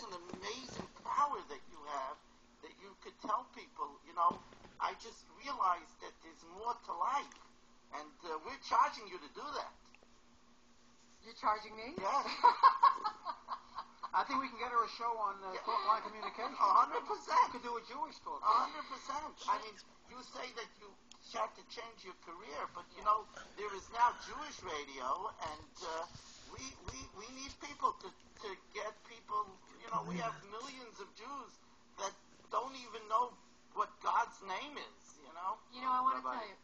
an amazing power that you have, that you could tell people, I just realized that there's more to life, and we're charging you to do that. You're charging me? Yes. I think we can get her a show on talk line communication. 100%. You could do a Jewish talk. 100%. I mean, you say that you had to change your career, but there is now Jewish radio, and we need people to get people. We have millions of Jews that don't even know what God's name is. I want to tell you.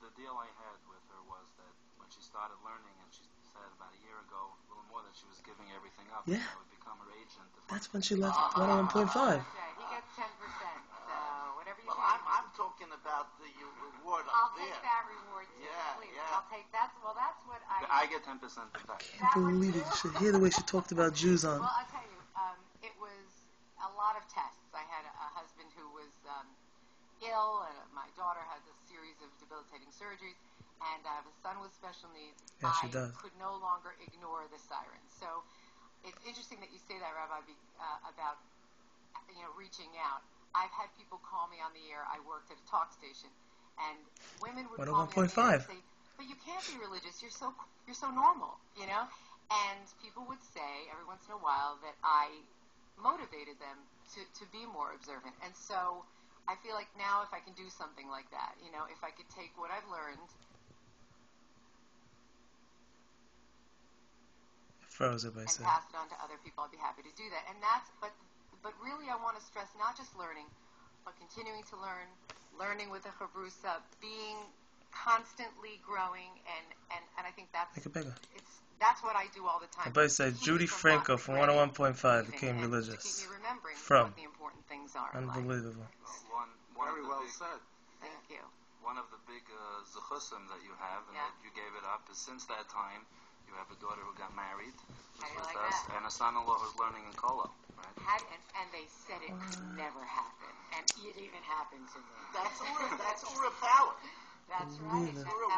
The deal I had with her was that when she started learning, and she said about a year ago, a little more, that she was giving everything up. Yeah. I would become her agent. That's when she left 101.5. Okay, he gets 10%. So whatever you Well, do. I'm talking about the reward I'll up there. take that reward too. Yeah, Please. yeah. I'll take that. Well, that's what I get 10% of that. I can't believe it. You should hear the way she talked about Jews on. Well, I'll tell you, it was a lot of tests. I had a husband who was ill, and my daughter had a series of debilitating surgeries, and the son with special needs. Yeah, she does. I could no longer ignore the sirens. So it's interesting that you say that, Rabbi, about reaching out. I've had people call me on the air. I worked at a talk station, and women would call me on the air and say, "But you can't be religious. You're so normal, And people would say every once in a while that I motivated them to be more observant. And so I feel like now if I can do something like that, if I could take what I've learned. Froze it by and saying. pass it on to other people, I'd be happy to do that. And but really I want to stress not just learning, but continuing to learning with the Chavrusa, being constantly growing, and I think that's Make it bigger. That's what I do all the time. Everybody said Judy Franco from 101.5 became religious. To keep me remembering From. what the important things are. Unbelievable. Very well said. Thank you. One of the big zechusim that you have, and that you gave it up, is since that time you have a daughter who got married, who's with us, and a son-in-law who's learning in Kolo, right? And they said it could never happen, and it even happened to me. That's Ura power. That's right. Ura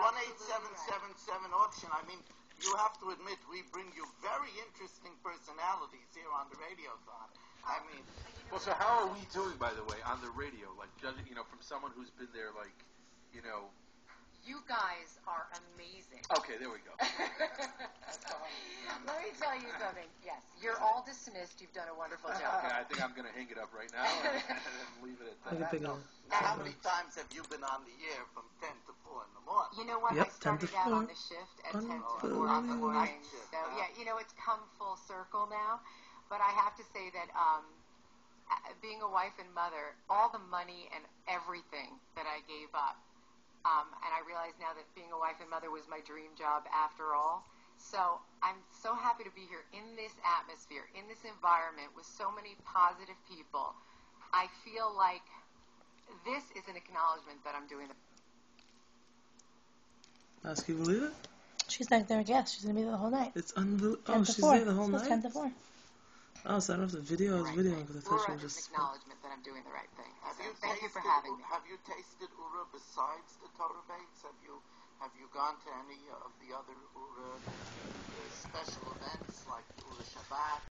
18777 auction. I mean, you have to admit, we bring you very interesting personalities here on the Radiothon. I mean... Well, so how are we doing, by the way, on the radio? Like, judging, from someone who's been there, like, You guys are amazing. Okay, there we go. Let me tell you something. Yes, you're all dismissed. You've done a wonderful job. Okay, I think I'm going to hang it up right now and leave it at that. Make it bigger. How many times have you been on the air from 10 to 4 in the morning? You know what? Yep, I started 10 to out 4. on the shift at 10 to 4 on the morning. So, it's come full circle now. But I have to say that being a wife and mother, all the money and everything that I gave up, and I realize now that being a wife and mother was my dream job after all. So I'm so happy to be here in this atmosphere, in this environment with so many positive people. I feel like this is an acknowledgement that I'm doing the... Can you believe it? She's back there, yes. She's going to be there the whole night. It's unbelievable. Oh, she's 4. there the whole night? 10 to 4. Oh, so I don't have to video. I was videoing because I thought she was just... acknowledgement that I'm doing the right thing. Thank you for having me. Have you tasted Ura besides the Torah Bates? Have you gone to any of the other Ura special events like Ura Shabbat?